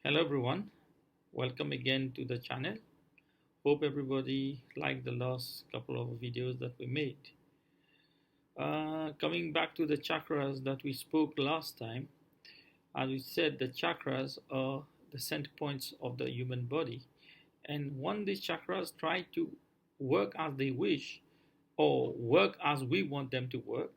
Hello everyone, welcome again to the channel. Hope everybody liked the last couple of videos that we made. Coming back to the chakras that we spoke last time, as we said, the chakras are the center points of the human body, and when these chakras try to work as they wish or work as we want them to work,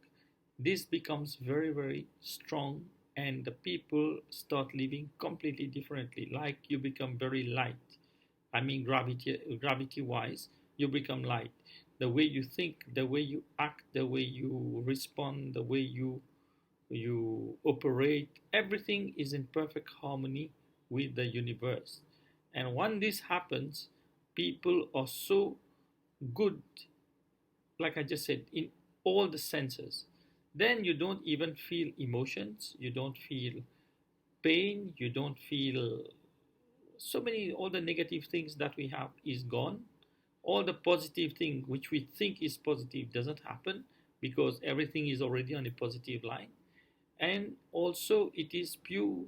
this becomes very, very strong, and the people start living completely differently. Like you become very light. I mean, gravity wise, you become light. The way you think, the way you act, the way you respond, the way you operate, everything is in perfect harmony with the universe. And when this happens, people are so good, like I just said, in all the senses. Then you don't even feel emotions, you don't feel pain, you don't feel so many, all the negative things that we have is gone. All the positive thing which we think is positive doesn't happen because everything is already on a positive line. And also it is pure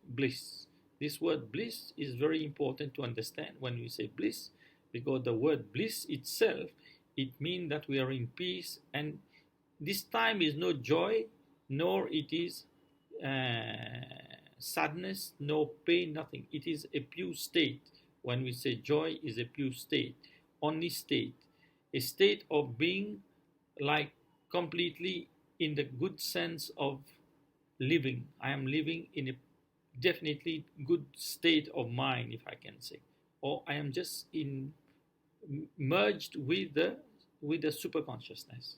bliss. This word bliss is very important to understand when we say bliss, because the word bliss itself, it means that we are in peace, and this time is no joy, nor it is sadness, no pain, nothing. It is a pure state. When we say joy is a pure state, only state, a state of being like completely in the good sense of living. I am living in a definitely good state of mind, if I can say, or I am just in merged with the super consciousness.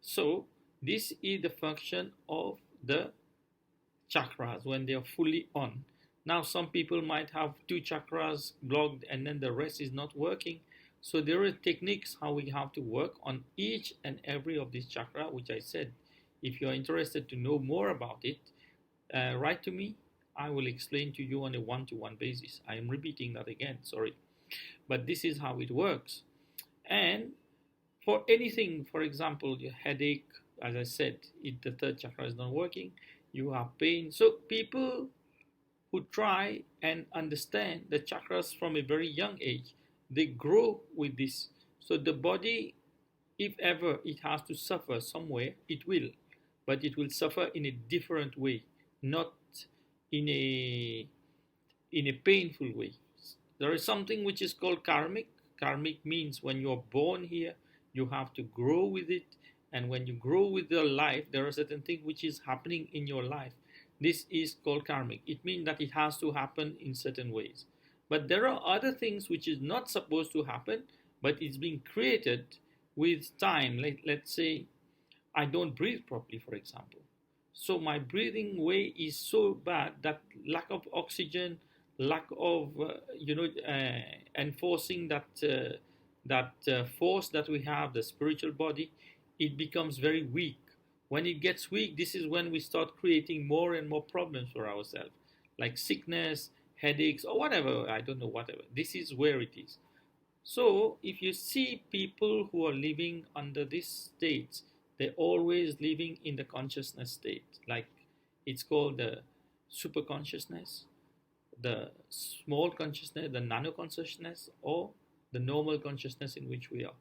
So this is the function of the chakras when they are fully on. Now some people might have two chakras blocked and then the rest is not working. So there are techniques how we have to work on each and every of these chakra, which I said. If you are interested to know more about it, write to me. I will explain to you on a one-to-one basis. I am repeating that again, sorry. But this is how it works. And for anything, for example, your headache, as I said, if the third chakra is not working, you have pain. So people who try and understand the chakras from a very young age, they grow with this. So the body, if ever it has to suffer somewhere, it will, but it will suffer in a different way, not in a painful way. There is something which is called karmic. Karmic means when you are born here, you have to grow with it, and when you grow with your life, there are certain things which is happening in your life. This is called karmic. It means that it has to happen in certain ways. But there are other things which is not supposed to happen, but it's being created with time. Let's say I don't breathe properly, for example. So my breathing way is so bad that lack of oxygen, lack of enforcing that force that we have, the spiritual body, it becomes very weak. When it gets weak, this is when we start creating more and more problems for ourselves, like sickness, headaches, or whatever. I don't know, whatever. This is where it is. So if you see people who are living under these states, they're always living in the consciousness state. Like it's called the super consciousness, the small consciousness, the nano consciousness, or the normal consciousness in which we are.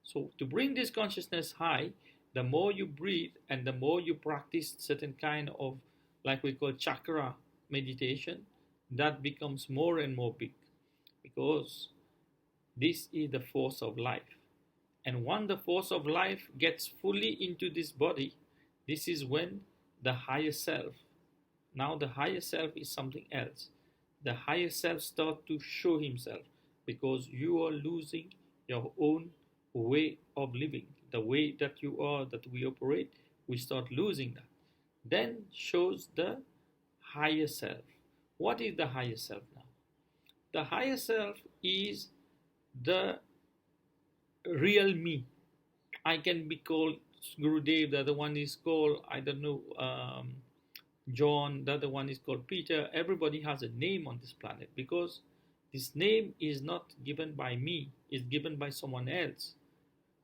So to bring this consciousness high, the more you breathe and the more you practice certain kind of, like we call chakra meditation, that becomes more and more big, because this is the force of life. And when the force of life gets fully into this body, this is when the higher self, now the higher self is something else. The higher self starts to show himself, because you are losing your own way of living. The way that you are, that we operate, we start losing that. Then shows the higher self. What is the higher self now? The higher self is the real me. I can be called Gurudev, the other one is called, I don't know, John, the other one is called Peter. Everybody has a name on this planet, because this name is not given by me, it's given by someone else.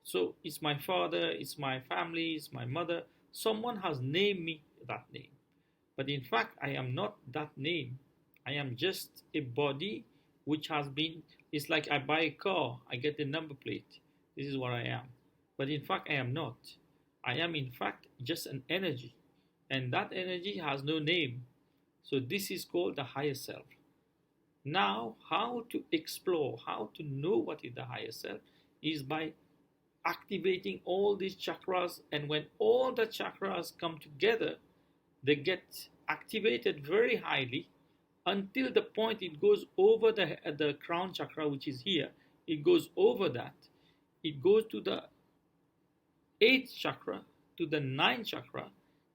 So it's my father, it's my family, it's my mother. Someone has named me that name. But in fact, I am not that name. I am just a body which has been, it's like I buy a car, I get the number plate. This is what I am. But in fact, I am not. I am in fact just an energy. And that energy has no name. So this is called the higher self. Now, how to explore, how to know what is the higher self is by activating all these chakras. And when all the chakras come together, they get activated very highly until the point it goes over the crown chakra, which is here. It goes over that. It goes to the 8th chakra, to the 9th chakra.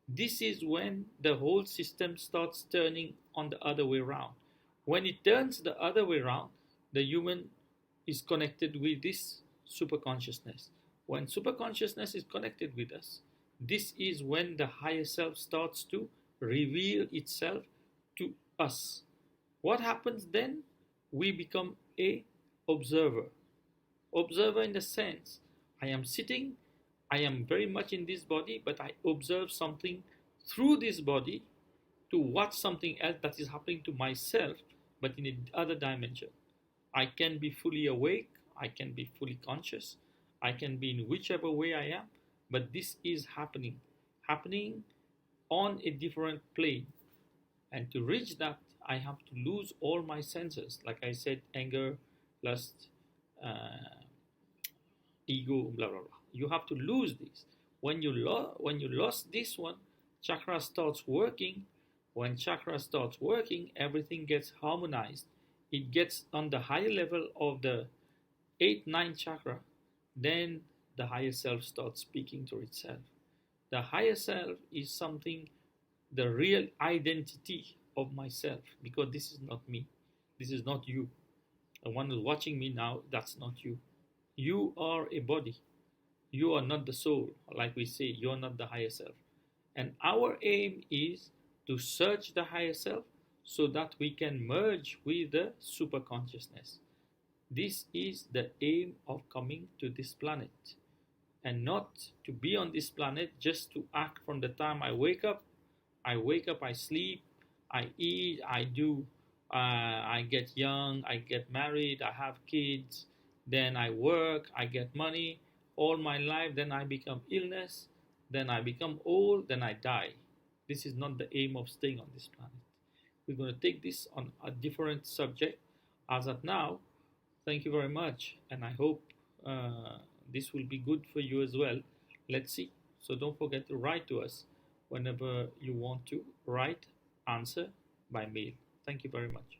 This is when the whole system starts turning on the other way around. When it turns the other way around, the human is connected with this super consciousness. When super consciousness is connected with us, this is when the higher self starts to reveal itself to us. What happens then? We become a observer. Observer in the sense, I am sitting, I am very much in this body, but I observe something through this body to watch something else that is happening to myself, but in another dimension. I can be fully awake, I can be fully conscious, I can be in whichever way I am, but this is happening on a different plane. And to reach that, I have to lose all my senses. Like I said, anger, lust, ego, blah, blah, blah. You have to lose this. When you lost this one, chakra starts working. When chakra starts working, everything gets harmonized. It gets on the higher level of the 8th, 9th chakra. Then the higher self starts speaking to itself. The higher self is something, the real identity of myself, because this is not me. This is not you. The one who's watching me now, that's not you. You are a body. You are not the soul. Like we say, you are not the higher self. And our aim is to search the higher self so that we can merge with the super consciousness. This is the aim of coming to this planet. And not to be on this planet just to act from the time I wake up, I sleep, I eat, I get young, I get married, I have kids, then I work, I get money, all my life, then I become illness, then I become old, then I die. This is not the aim of staying on this planet. We're going to take this on a different subject. As of now, thank you very much, and I hope this will be good for you as well. Let's see. So don't forget to write to us whenever you want to write, answer by mail. Thank you very much.